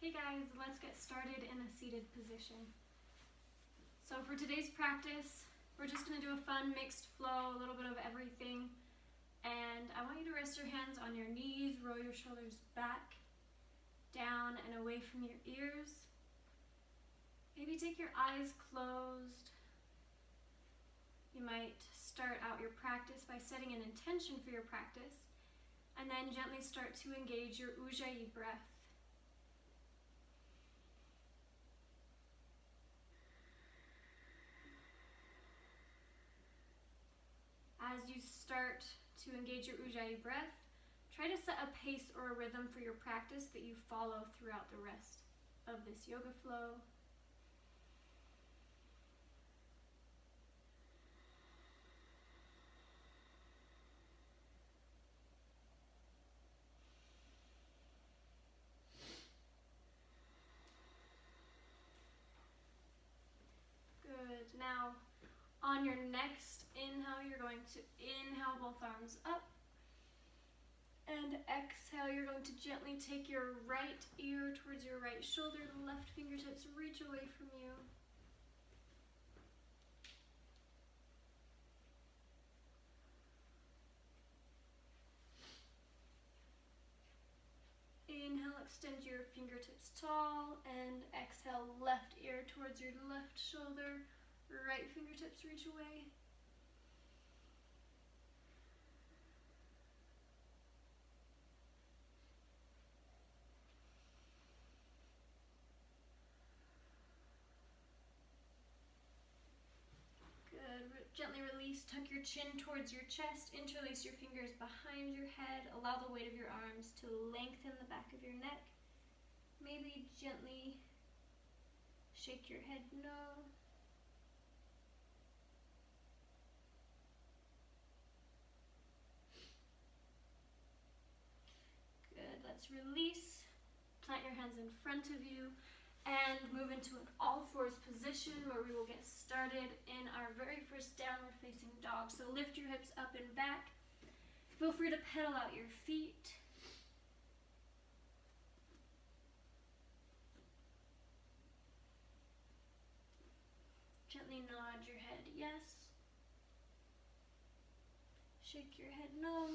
Hey guys, let's get started in a seated position. So for today's practice, we're just going to do a fun mixed flow, a little bit of everything. And I want you to rest your hands on your knees, roll your shoulders back, down and away from your ears. Maybe take your eyes closed. You might start out your practice by setting an intention for your practice, and then gently start to engage your Ujjayi breath. As you start to engage your Ujjayi breath, try to set a pace or a rhythm for your practice that you follow throughout the rest of this yoga flow. Good. Now, on your next inhale, you're going to inhale both arms up. And exhale, you're going to gently take your right ear towards your right shoulder. The left fingertips reach away from you. Inhale, extend your fingertips tall, and exhale, left ear towards your left shoulder. Right fingertips reach away. Good. Gently release, tuck your chin towards your chest, interlace your fingers behind your head, allow the weight of your arms to lengthen the back of your neck. Maybe gently shake your head no. Good. Let's release. Plant your hands in front of you and move into an all-fours position where we will get started in our very first downward facing dog. So lift your hips up and back. Feel free to pedal out your feet. Gently nod your head yes. Shake your head no.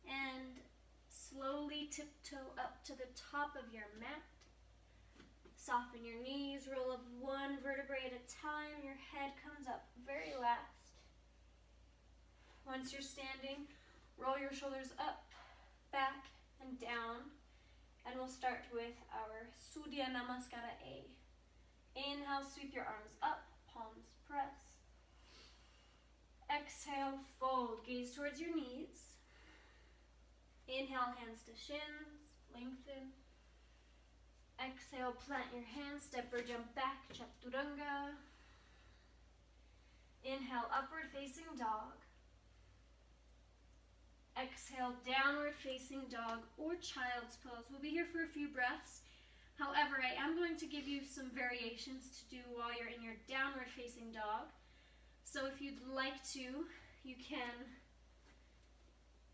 And slowly tiptoe up to the top of your mat. Soften your knees, roll up one vertebrae at a time. Your head comes up very last. Once you're standing, roll your shoulders up, back, and down. And we'll start with our Surya Namaskara A. Inhale, sweep your arms up, palms press. Exhale, fold, gaze towards your knees. Inhale, hands to shins, lengthen. Exhale, plant your hands, step or jump back, Chaturanga. Inhale, upward facing dog. Exhale, downward facing dog or child's pose. We'll be here for a few breaths. However, I am going to give you some variations to do while you're in your downward facing dog. So if you'd like to, you can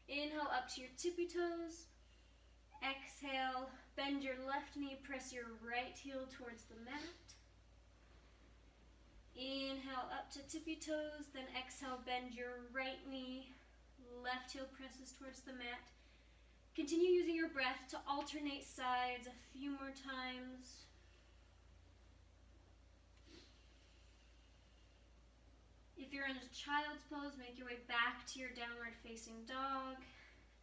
inhale up to your tippy toes. Exhale, bend your left knee, press your right heel towards the mat. Inhale up to tippy toes, then exhale, bend your right knee, left heel presses towards the mat. Continue using your breath to alternate sides a few more times. If you're in a child's pose, make your way back to your downward facing dog.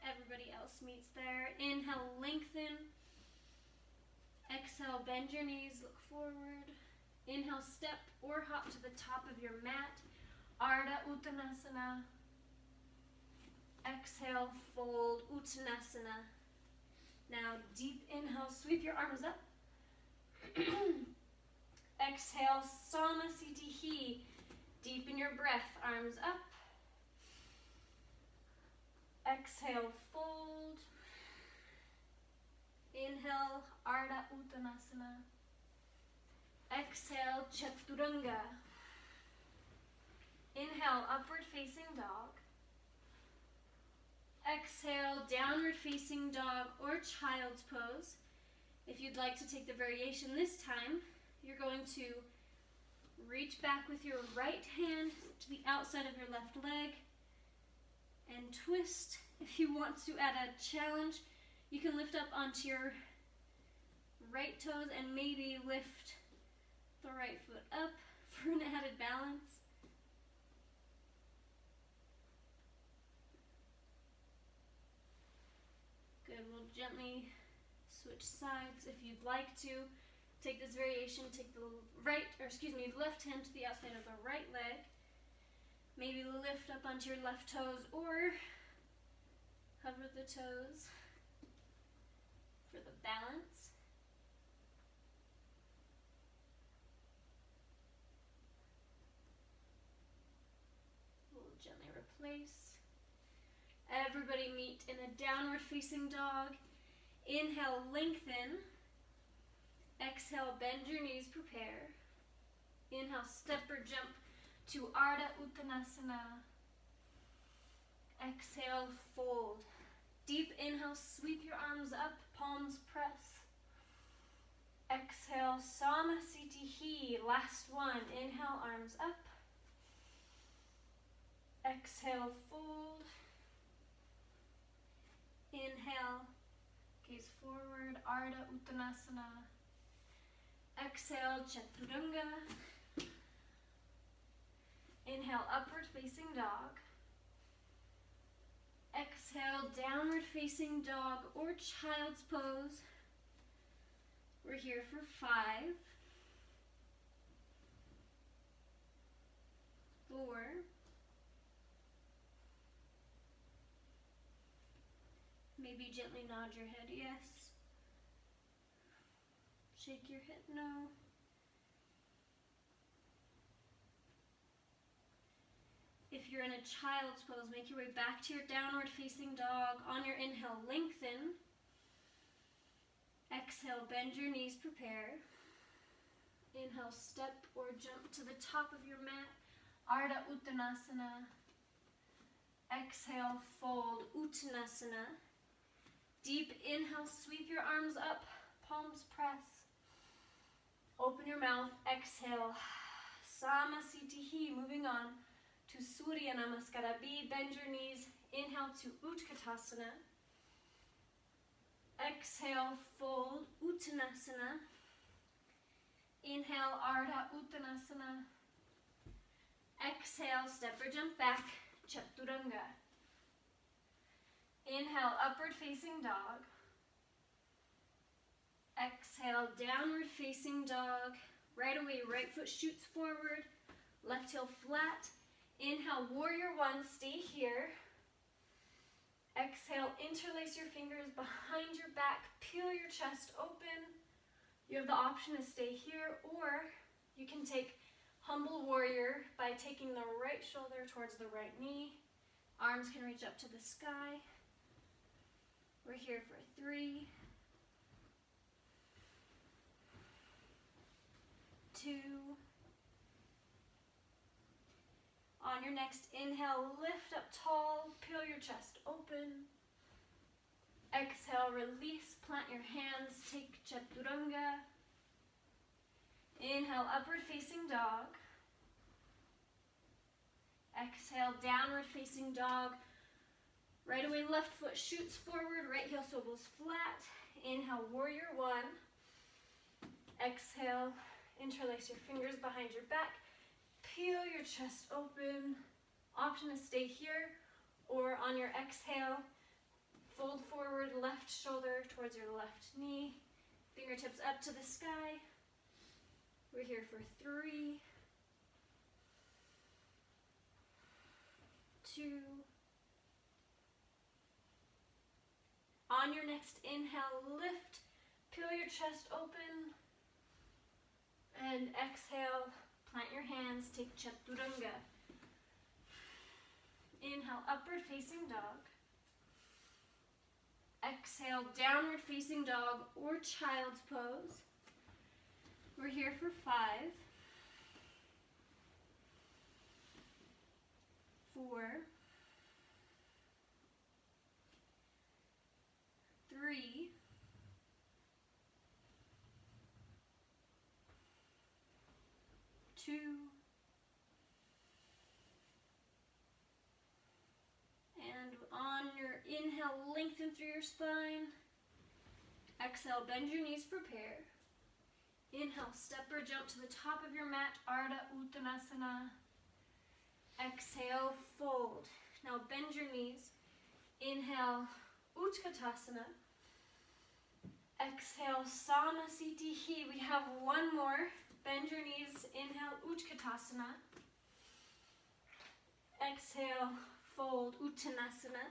Everybody else meets there. Inhale, lengthen. Exhale, bend your knees, look forward. Inhale, step or hop to the top of your mat. Ardha Uttanasana. Exhale, fold, Uttanasana. Now, deep inhale, sweep your arms up. Exhale, Samasthiti. Deepen your breath, arms up. Exhale, fold. Inhale, Ardha Uttanasana. Exhale, Chaturanga. Inhale, upward facing dog. Exhale, downward facing dog or child's pose. If you'd like to take the variation this time, you're going to reach back with your right hand to the outside of your left leg and twist. If you want to add a challenge, you can lift up onto your right toes and maybe lift the right foot up for an added balance. Good, we'll gently switch sides. If you'd like to take this variation, take the left hand to the outside of the right leg. Maybe lift up onto your left toes or hover the toes for the balance. We'll gently replace. Everybody meet in a downward facing dog. Inhale, lengthen. Exhale, bend your knees, prepare. Inhale, step or jump to Ardha Uttanasana. Exhale, fold. Deep inhale, sweep your arms up, palms press. Exhale, Samasthiti. Last one. Inhale, arms up. Exhale, fold. Inhale, gaze forward, Ardha Uttanasana. Exhale, Chaturanga. Inhale, upward facing dog. Exhale, downward facing dog or child's pose. We're here for 5, 4, maybe gently nod your head yes. Shake your head no. If you're in a child's pose, make your way back to your downward facing dog. On your inhale, lengthen. Exhale, bend your knees, prepare. Inhale, step or jump to the top of your mat, Ardha Uttanasana. Exhale, fold, Uttanasana. Deep inhale, sweep your arms up, palms press. Open your mouth, exhale, Samasthiti. Moving on to Surya Namaskara. Bend your knees, inhale to Utkatasana. Exhale, fold, Uttanasana. Inhale, Ardha Uttanasana. Exhale, step or jump back, Chaturanga. Inhale, upward facing dog. Exhale, downward facing dog. Right away, right foot shoots forward, left heel flat. Inhale, warrior one, stay here. Exhale, interlace your fingers behind your back, peel your chest open. You have the option to stay here, or you can take humble warrior by taking the right shoulder towards the right knee. Arms can reach up to the sky. We're here for 3, 2. On your next inhale, lift up tall, peel your chest open. Exhale, release, plant your hands, take Chaturanga. Inhale, upward facing dog. Exhale, downward facing dog. Right away, left foot shoots forward, right heel swivels flat. Inhale, warrior one. Exhale, interlace your fingers behind your back. Peel your chest open. Option to stay here, or on your exhale, fold forward, left shoulder towards your left knee. Fingertips up to the sky. We're here for 3, 2. On your next inhale, lift, peel your chest open, and exhale, plant your hands, take Chaturanga. Inhale, upward facing dog. Exhale, downward facing dog or child's pose. We're here for 5, 4, 3, 2. And on your inhale, lengthen through your spine. Exhale, bend your knees, prepare. Inhale, step or jump to the top of your mat, Ardha Uttanasana. Exhale, fold. Now bend your knees. Inhale, Utkatasana. Exhale, Samasthiti. We have one more. Bend your knees. Inhale, Utkatasana. Exhale, fold, Uttanasana.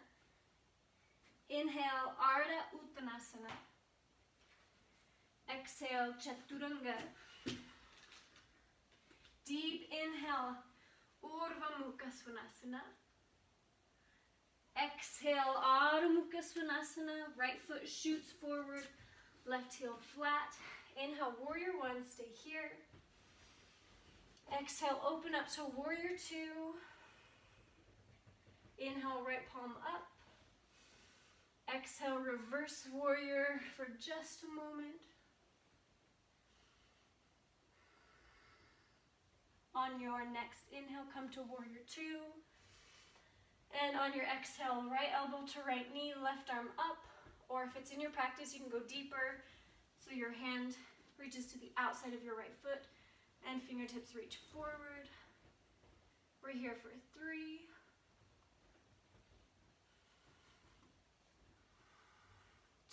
Inhale, Ardha Uttanasana. Exhale, Chaturanga. Deep inhale, Urdhva Mukha Svanasana. Exhale, Adho Mukha Svanasana. Right foot shoots forward, left heel flat. Inhale, Warrior 1, stay here. Exhale, open up to Warrior 2. Inhale, right palm up. Exhale, reverse warrior for just a moment. On your next inhale, come to Warrior 2. And on your exhale, right elbow to right knee, left arm up. Or if it's in your practice, you can go deeper. So your hand reaches to the outside of your right foot and fingertips reach forward. We're here for 3.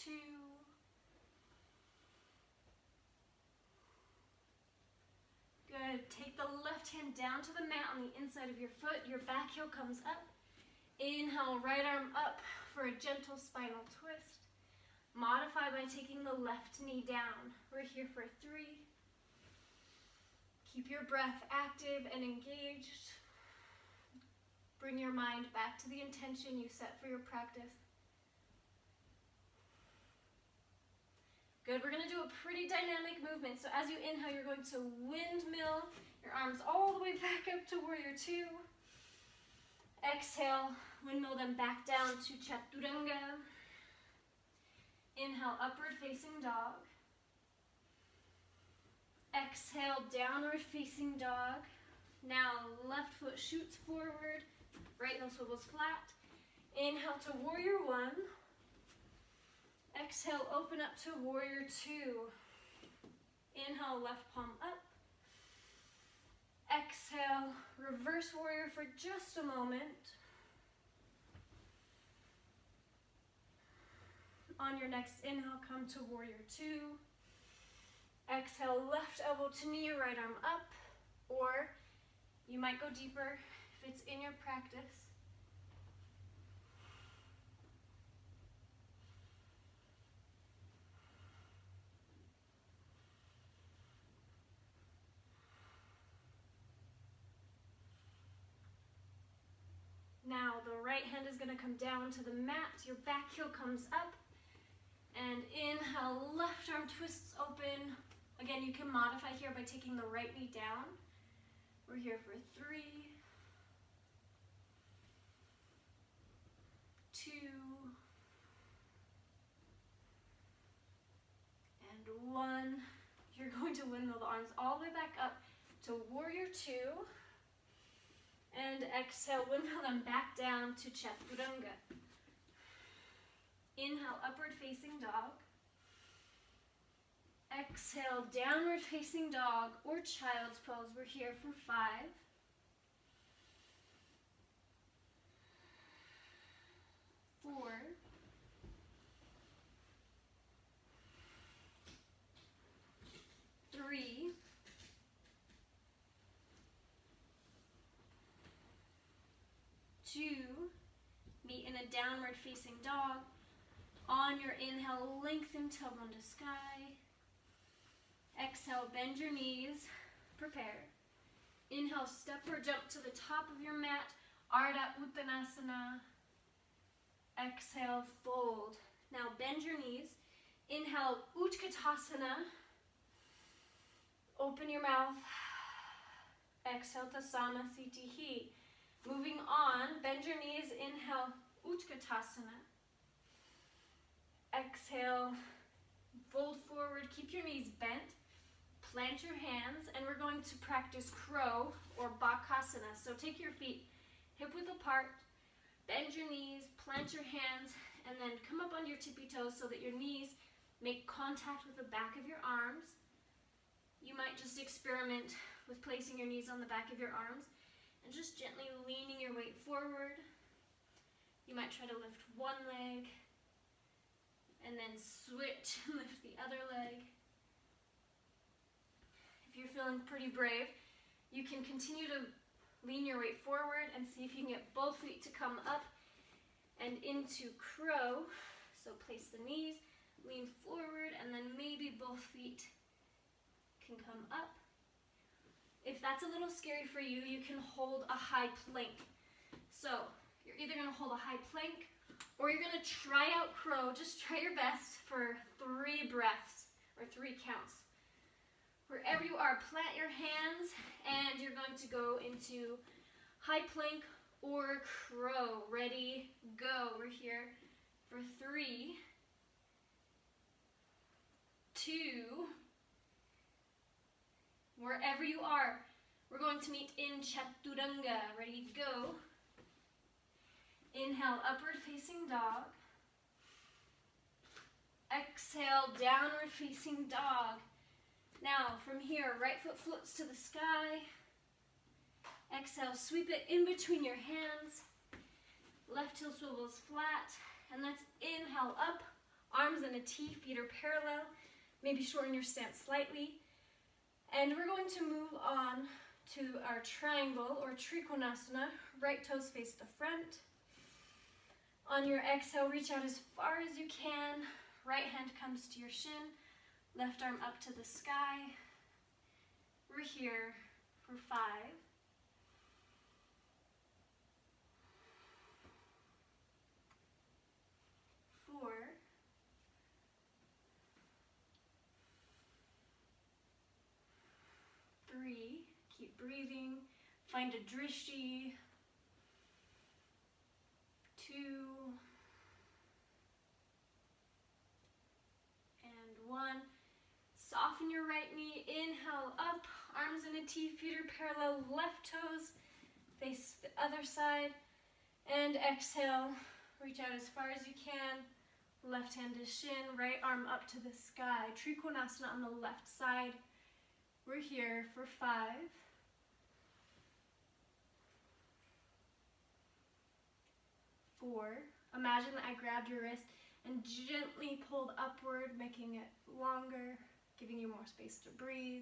2. Good. Take the left hand down to the mat on the inside of your foot. Your back heel comes up. Inhale, right arm up for a gentle spinal twist. Modify by taking the left knee down. We're here for 3. Keep your breath active and engaged. Bring your mind back to the intention you set for your practice. Good, we're gonna do a pretty dynamic movement. So as you inhale, you're going to windmill your arms all the way back up to Warrior 2. Exhale, windmill them back down to Chaturanga. Inhale, upward facing dog. Exhale, downward facing dog. Now left foot shoots forward, right heel swivels flat. Inhale to Warrior 1. Exhale, open up to Warrior 2. Inhale, left palm up. Exhale, reverse warrior for just a moment. On your next inhale, come to Warrior 2. Exhale, left elbow to knee, right arm up. Or you might go deeper if it's in your practice. Now the right hand is going to come down to the mat. Your back heel comes up. And inhale, left arm twists open. Again, you can modify here by taking the right knee down. We're here for 3, 2, and 1. You're going to windmill the arms all the way back up to Warrior 2. And exhale, windmill them back down to Chaturanga. Inhale, upward facing dog. Exhale, downward facing dog or child's pose. We're here for 5. 4. 3. 2. Meet in a downward facing dog. On your inhale, lengthen tailbone to sky. Exhale, bend your knees. Prepare. Inhale, step or jump to the top of your mat. Ardha Uttanasana. Exhale, fold. Now bend your knees. Inhale, Utkatasana. Open your mouth. Exhale to Samasthiti. Moving on, bend your knees. Inhale, Utkatasana. Exhale, fold forward. Keep your knees bent. plant your hands, and we're going to practice crow or bakasana. So take your feet hip width apart, bend your knees, plant your hands, and then come up on your tippy toes so that your knees make contact with the back of your arms. You might just experiment with placing your knees on the back of your arms and just gently leaning your weight forward. You might try to lift one leg and then switch and lift the other leg. If you're feeling pretty brave, you can continue to lean your weight forward and see if you can get both feet to come up and into crow. So place the knees, lean forward, and then maybe both feet can come up. If that's a little scary for you, you can hold a high plank. So you're either going to hold a high plank or you're going to try out crow. Just try your best for 3 breaths or 3 counts. Wherever you are, plant your hands and you're going to go into high plank or crow. Ready, go. We're here for 3, 2, wherever you are, we're going to meet in Chaturanga. Ready, go. Inhale, upward facing dog. Exhale, downward facing dog. Now, from here, right foot floats to the sky. Exhale, sweep it in between your hands. Left heel swivels flat. And let's inhale up. Arms in a T, feet are parallel. Maybe shorten your stance slightly. And we're going to move on to our triangle or Trikonasana. Right toes face the front. On your exhale, reach out as far as you can. Right hand comes to your shin. Left arm up to the sky. We're here for 5, 4, 3, keep breathing. Find a drishti. 2, and 1. Soften your right knee, inhale up, arms in a T, feet are parallel, left toes face the other side, and exhale, reach out as far as you can, left hand to shin, right arm up to the sky, Trikonasana on the left side. We're here for 5, 4, imagine that I grabbed your wrist and gently pulled upward, making it longer, giving you more space to breathe.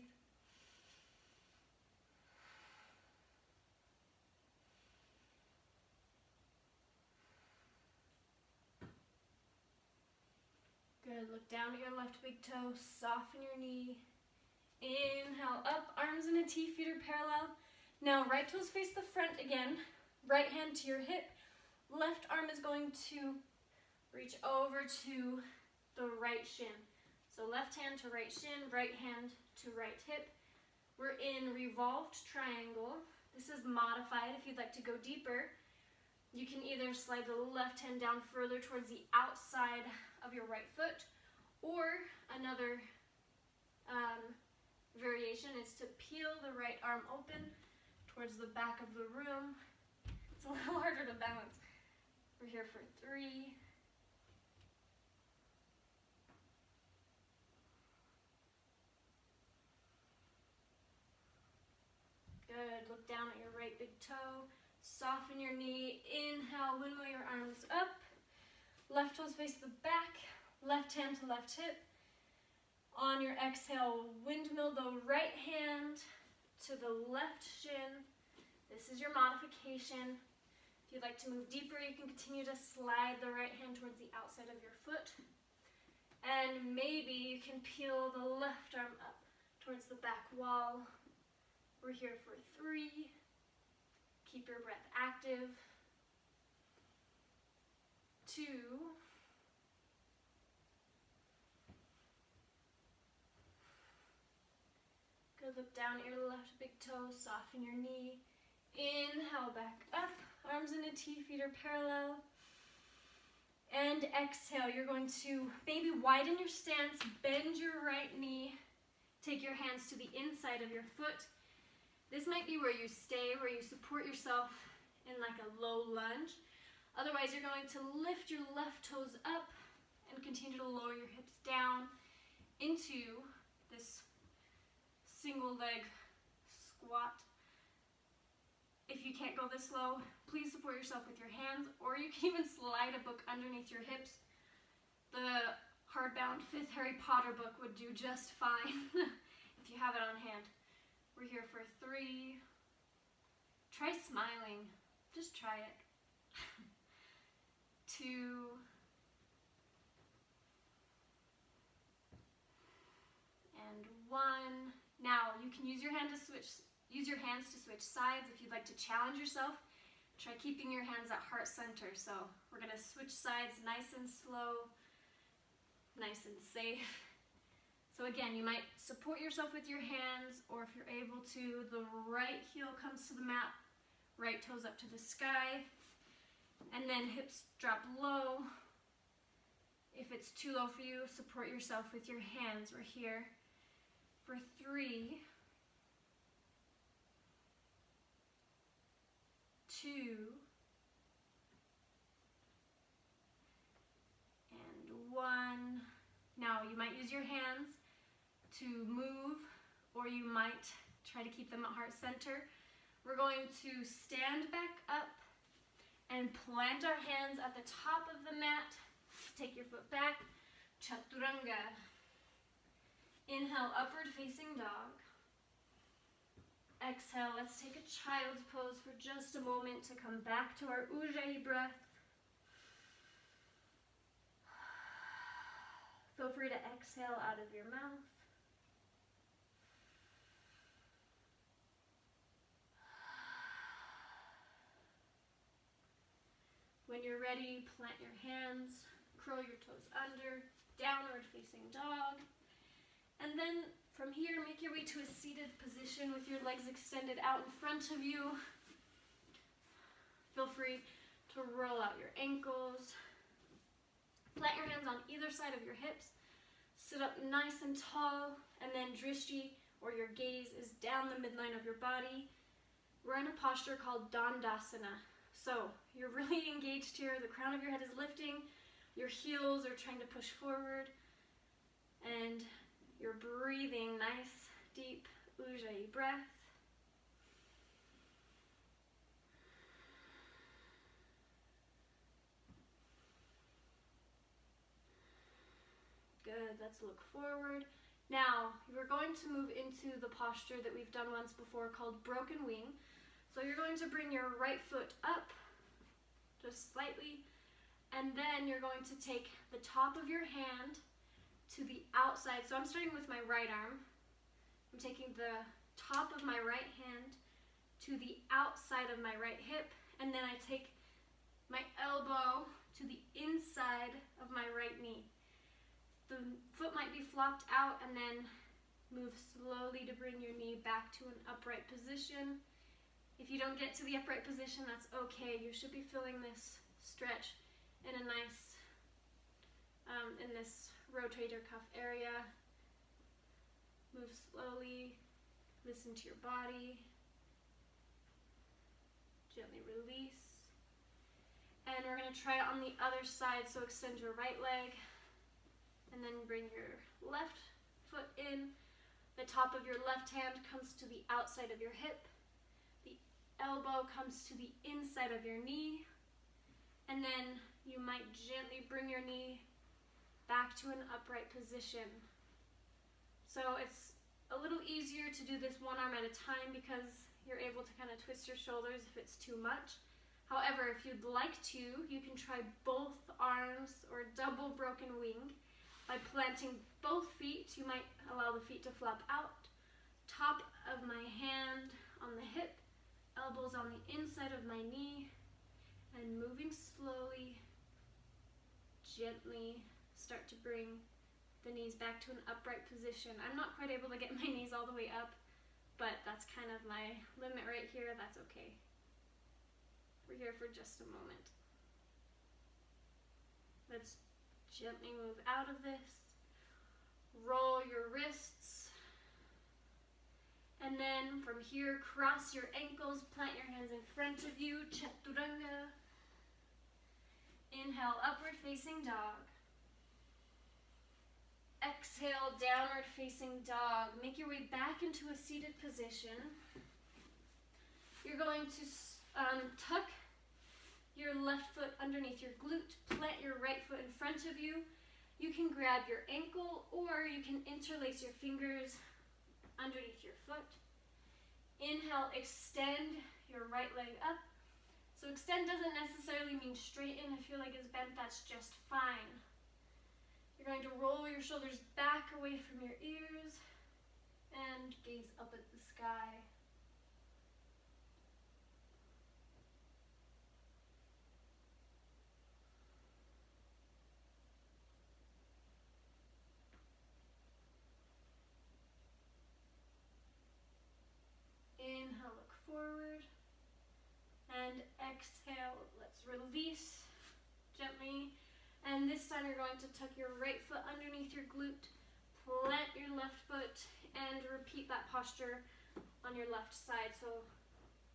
Good, look down at your left big toe, soften your knee. Inhale up, arms in a T, feet are parallel. Now right toes face the front again, right hand to your hip. Left arm is going to reach over to the right shin. So left hand to right shin, right hand to right hip. We're in revolved triangle. This is modified if you'd like to go deeper. You can either slide the left hand down further towards the outside of your right foot, or another variation is to peel the right arm open towards the back of the room. It's a little harder to balance. We're here for 3, 2. Good, look down at your right big toe, soften your knee, inhale, windmill your arms up, left toes face the back, left hand to left hip. On your exhale, windmill the right hand to the left shin. This is your modification. If you'd like to move deeper, you can continue to slide the right hand towards the outside of your foot. And maybe you can peel the left arm up towards the back wall. We're here for 3. Keep your breath active. 2. Good, look down at your left big toe, soften your knee. Inhale, back up, arms in a T, feet are parallel. And exhale, you're going to maybe widen your stance, bend your right knee, Take your hands to the inside of your foot. This might be where you stay, where you support yourself in like a low lunge. Otherwise, you're going to lift your left toes up and continue to lower your hips down into this single leg squat. If you can't go this low, please support yourself with your hands, or you can even slide a book underneath your hips. The hardbound 5th Harry Potter book would do just fine if you have it on hand. We're here for 3. Try smiling. Just try it. 2. And 1. Now you can use your hands to switch sides if you'd like to challenge yourself. Try keeping your hands at heart center. So we're going to switch sides nice and slow, nice and safe. So again, you might support yourself with your hands, or if you're able to, the right heel comes to the mat, right toes up to the sky, and then hips drop low. If it's too low for you, support yourself with your hands. We're here for 3, 2, and 1. Now you might use your hands to move, or you might try to keep them at heart center. We're going to stand back up and plant our hands at the top of the mat. Take your foot back, Chaturanga. Inhale, upward facing dog. Exhale, let's take a child's pose for just a moment to come back to our Ujjayi breath. Feel free to exhale out of your mouth. When you're ready, plant your hands, curl your toes under, downward facing dog. And then from here, make your way to a seated position with your legs extended out in front of you. Feel free to roll out your ankles. Plant your hands on either side of your hips. Sit up nice and tall, and then drishti, or your gaze, is down the midline of your body. We're in a posture called Dandasana. So you're really engaged here. The crown of your head is lifting. Your heels are trying to push forward. And you're breathing nice, deep Ujjayi breath. Good, let's look forward. Now, we're going to move into the posture that we've done once before called broken wing. So you're going to bring your right foot up, just slightly, and then you're going to take the top of your hand to the outside. So I'm starting with my right arm. I'm taking the top of my right hand to the outside of my right hip, and then I take my elbow to the inside of my right knee. The foot might be flopped out, and then move slowly to bring your knee back to an upright position. If you don't get to the upright position, that's okay. You should be feeling this stretch in a nice, in this rotator cuff area. Move slowly, listen to your body. Gently release. And we're gonna try it on the other side, so extend your right leg, and then bring your left foot in. The top of your left hand comes to the outside of your hip. The elbow comes to the inside of your knee. And then you might gently bring your knee back to an upright position. So it's a little easier to do this one arm at a time because you're able to kind of twist your shoulders if it's too much. However, if you'd like to, you can try both arms or double broken wing. By planting both feet, you might allow the feet to flop out. Top of my hand on the hip, elbows on the inside of my knee, and moving slowly, gently start to bring the knees back to an upright position. I'm not quite able to get my knees all the way up, but that's kind of my limit right here. That's okay. We're here for just a moment. Let's gently move out of this. Roll your wrists And then from here, cross your ankles, plant your hands in front of you, Chaturanga. Inhale, upward facing dog. Exhale, downward facing dog. Make your way back into a seated position. You're going to tuck your left foot underneath your glute, plant your right foot in front of you. You can grab your ankle or you can interlace your fingers underneath your foot. Inhale, extend your right leg up. So extend doesn't necessarily mean straighten. If your leg is bent, that's just fine. You're going to roll your shoulders back away from your ears and gaze up at the sky. Inhale, look forward. And exhale, let's release gently. And this time you're going to tuck your right foot underneath your glute, plant your left foot, and repeat that posture on your left side. So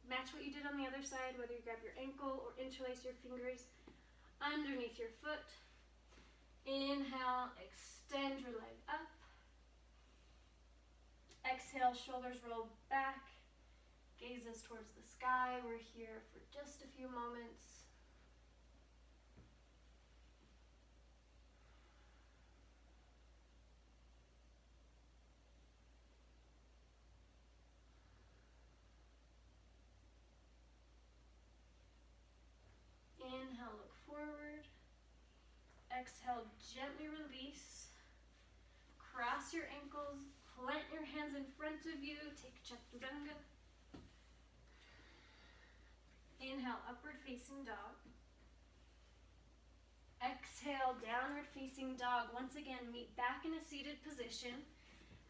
match what you did on the other side, whether you grab your ankle or interlace your fingers underneath your foot. Inhale, extend your leg up. Exhale, shoulders roll back. Gazes towards the sky. We're here for just a few moments. Inhale, look forward. Exhale, gently release. Cross your ankles, plant your hands in front of you. Take Chaturanga. Inhale, upward facing dog. Exhale, downward facing dog. Once again, meet back in a seated position.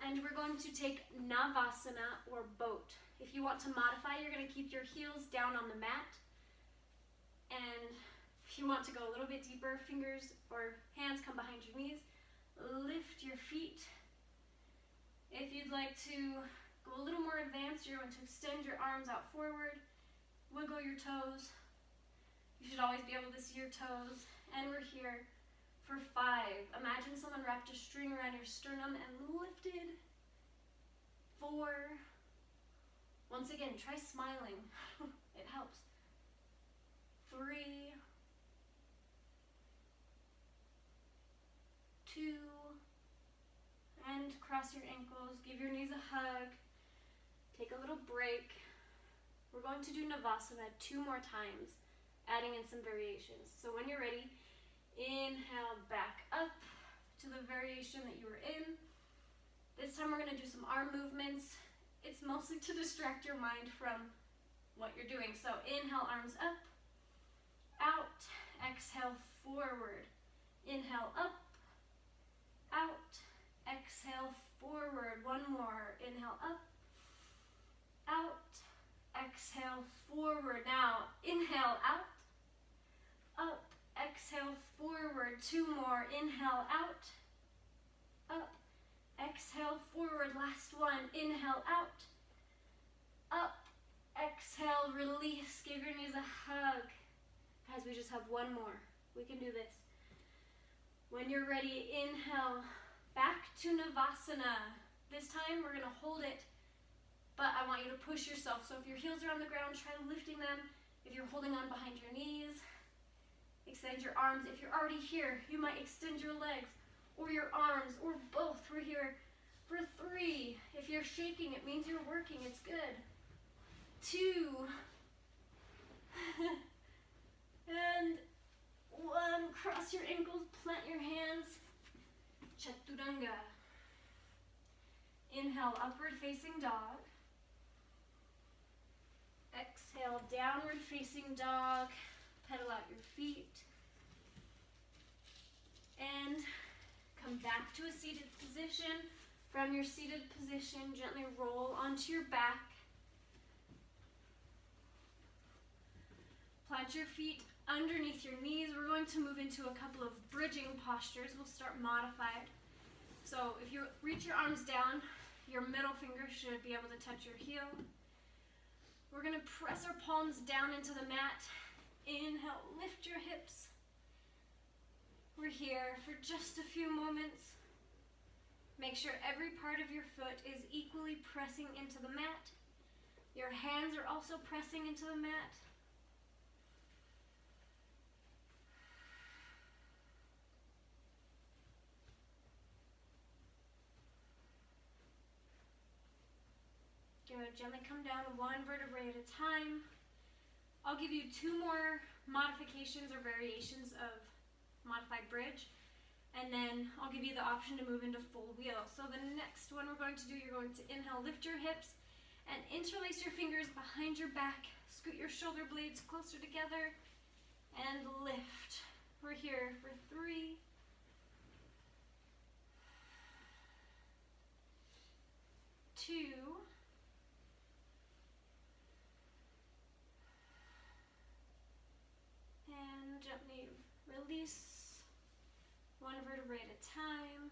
And we're going to take Shavasana or boat. If you want to modify, you're going to keep your heels down on the mat. And if you want to go a little bit deeper, fingers or hands come behind your knees. Lift your feet. If you'd like to go a little more advanced, you're going to extend your arms out forward. Wiggle your toes. You should always be able to see your toes. And we're here for 5. Imagine someone wrapped a string around your sternum and lifted. 4. Once again, try smiling. It helps. 3. 2. And cross your ankles. Give your knees a hug. Take a little break. We're going to do Shavasana 2 more times, adding in some variations. So when you're ready, inhale back up to the variation that you were in. This time we're going to do some arm movements. It's mostly to distract your mind from what you're doing. So inhale, arms up, out, exhale, forward. Inhale, up, out, exhale, forward. One more. Inhale, up, out, exhale, forward. Now, inhale, out, up, exhale, forward. 2 more. Inhale, out, up, exhale, forward. Last one. Inhale, out, up, exhale, release. Give your knees a hug. Guys, we just have 1 more. We can do this. When you're ready, inhale, back to Shavasana. This time, we're going to hold it, but I want you to push yourself. So if your heels are on the ground, try lifting them. If you're holding on behind your knees, extend your arms. If you're already here, you might extend your legs or your arms or both. We're here for 3. If you're shaking, it means you're working. It's good. 2. And 1. Cross your ankles, plant your hands. Chaturanga. Inhale, upward facing dog. Exhale, downward facing dog. Pedal out your feet. And come back to a seated position. From your seated position, gently roll onto your back. Plant your feet underneath your knees. We're going to move into a couple of bridging postures. We'll start modified. So if you reach your arms down, Your middle finger should be able to touch your heel. We're going to press our palms down into the mat. Inhale, lift your hips. We're here for just a few moments. Make sure every part of your foot is equally pressing into the mat. Your hands are also pressing into the mat. Good. Gently come down one vertebrae at a time. I'll give you 2 more modifications or variations of modified bridge, and then I'll give you the option to move into full wheel. So the next one we're going to do, you're going to inhale, lift your hips, and interlace your fingers behind your back. Scoot your shoulder blades closer together, and lift. We're here for 3, 2, and gently release, 1 vertebrae at a time.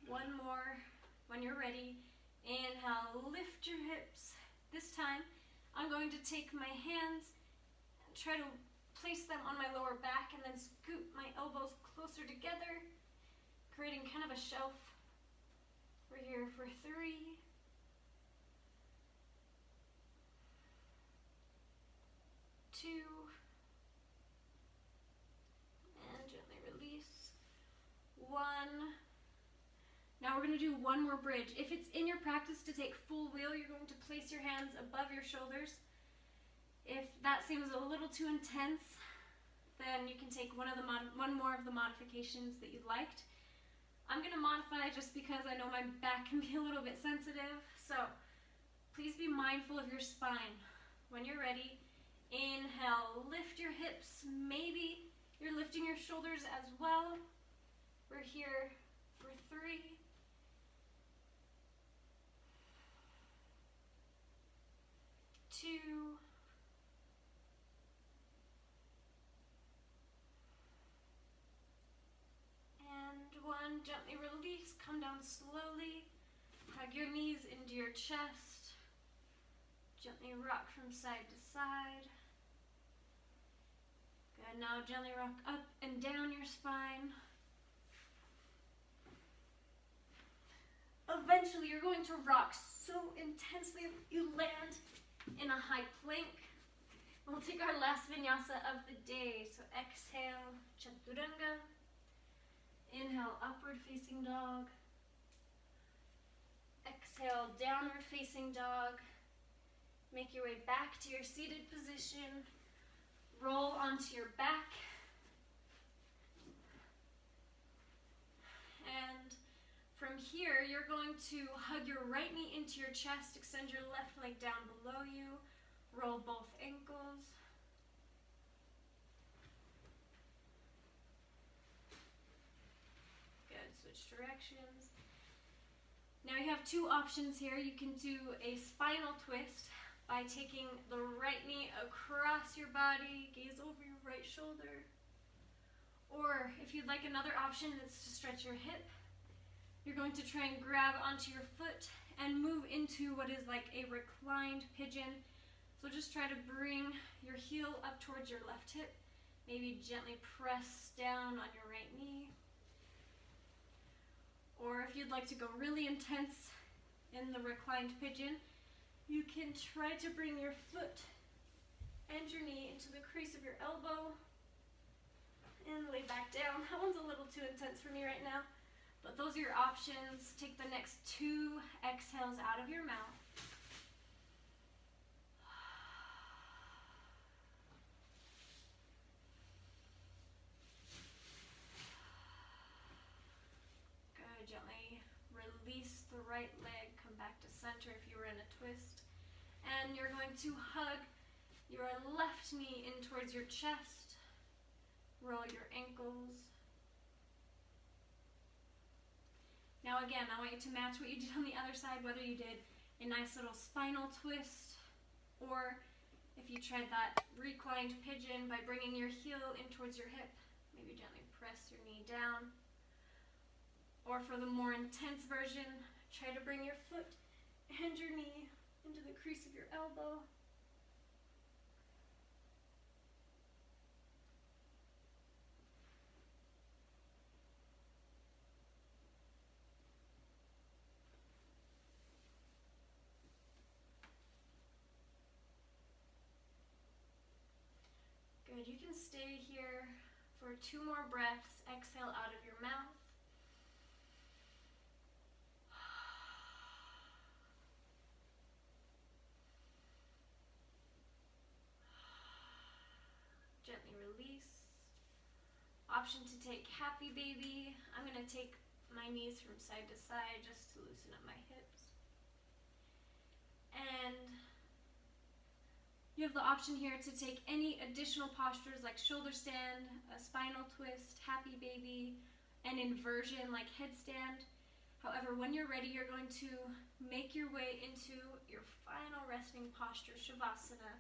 1 more. When you're ready, inhale, lift your hips. This time, I'm going to take my hands and try to place them on my lower back and then scoot my elbows closer together, creating kind of a shelf. We're here for 3, 2, and gently release, 1. Now we're going to do 1 more bridge. If it's in your practice to take full wheel, you're going to place your hands above your shoulders. If that seems a little too intense, then you can take one more of the modifications that you liked. I'm going to modify just because I know my back can be a little bit sensitive, so please be mindful of your spine. When you're ready, inhale, lift your hips. Maybe you're lifting your shoulders as well. We're here for 3, 2, and 1. Gently release, come down slowly. Hug your knees into your chest. Gently rock from side to side. Good, now gently rock up and down your spine. Eventually you're going to rock so intensely that you land in a high plank. We'll take our last vinyasa of the day. So exhale, Chaturanga. Inhale, upward facing dog. Exhale, downward facing dog. Make your way back to your seated position. Roll onto your back. And from here, you're going to hug your right knee into your chest, extend your left leg down below you, roll both ankles. Good, switch directions. Now you have 2 options here. You can do a spinal twist by taking the right knee across your body, gaze over your right shoulder. Or if you'd like another option, that's to stretch your hip. You're going to try and grab onto your foot and move into what is like a reclined pigeon. So just try to bring your heel up towards your left hip. Maybe gently press down on your right knee. Or if you'd like to go really intense in the reclined pigeon, you can try to bring your foot and your knee into the crease of your elbow and lay back down. That one's a little too intense for me right now. But those are your options. Take the next 2 exhales out of your mouth. Good. Gently release the right leg. Come back to center if you were in a twist. And you're going to hug your left knee in towards your chest. Roll your ankles. Now again, I want you to match what you did on the other side, whether you did a nice little spinal twist, or if you tried that reclined pigeon by bringing your heel in towards your hip, maybe gently press your knee down. Or for the more intense version, Try to bring your foot and your knee into the crease of your elbow. Good, you can stay here for 2 more breaths. Exhale out of your mouth. Gently release. Option to take happy baby. I'm going to take my knees from side to side just to loosen up my hips. And you have the option here to take any additional postures like shoulder stand, a spinal twist, happy baby, an inversion like headstand. However, when you're ready, you're going to make your way into your final resting posture, Shavasana.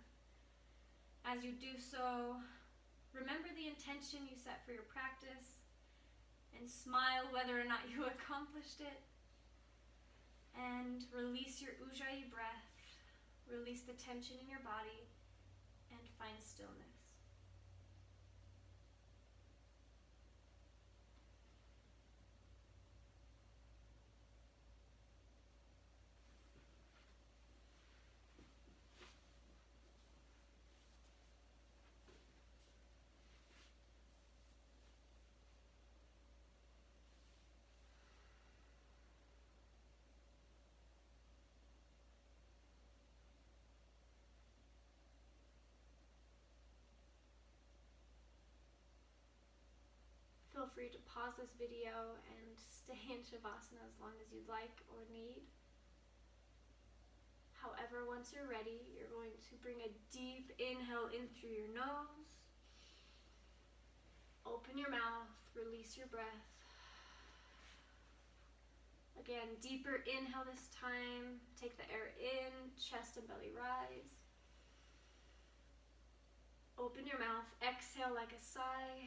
As you do so, remember the intention you set for your practice and smile whether or not you accomplished it. And release your Ujjayi breath. Release the tension in your body and find stillness. Feel free to pause this video and stay in Shavasana as long as you'd like or need. However, once you're ready, you're going to bring a deep inhale in through your nose. Open your mouth, release your breath. Again, deeper inhale this time. Take the air in, chest and belly rise. Open your mouth, exhale like a sigh.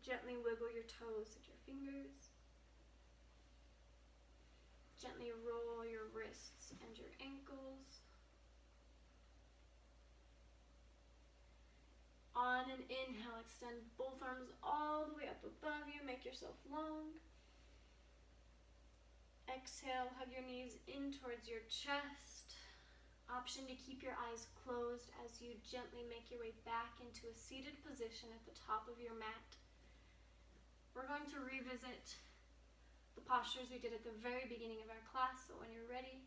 Gently wiggle your toes with your fingers. Gently roll your wrists and your ankles. On an inhale, extend both arms all the way up above you. Make yourself long. Exhale, hug your knees in towards your chest. Option to keep your eyes closed as you gently make your way back into a seated position at the top of your mat. We're going to revisit the postures we did at the very beginning of our class, so when you're ready,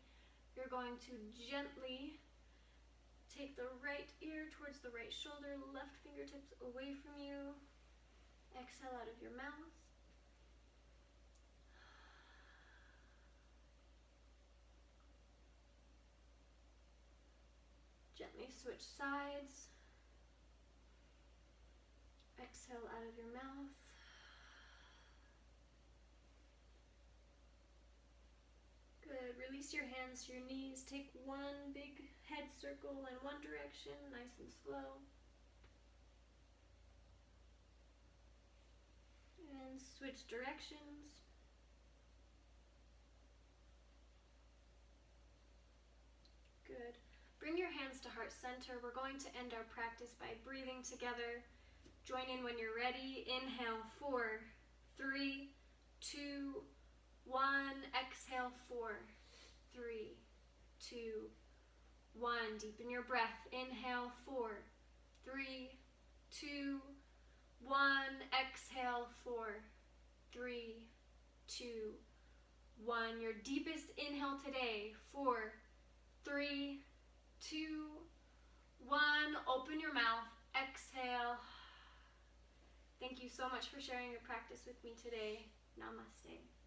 you're going to gently take the right ear towards the right shoulder, left fingertips away from you. Exhale out of your mouth. Gently switch sides. Exhale out of your mouth. Good. Release your hands to your knees. Take one big head circle in one direction, nice and slow. And switch directions. Good. Bring your hands to heart center. We're going to end our practice by breathing together. Join in when you're ready. Inhale, 4, 3, 2, 1. Exhale, 4, 3, 2, 1. Deepen your breath. Inhale, 4, 3, 2, 1. Exhale, 4, 3, 2, 1. Your deepest inhale today. 4, 3, 2, 1. Open your mouth. Exhale. Thank you so much for sharing your practice with me today. Namaste.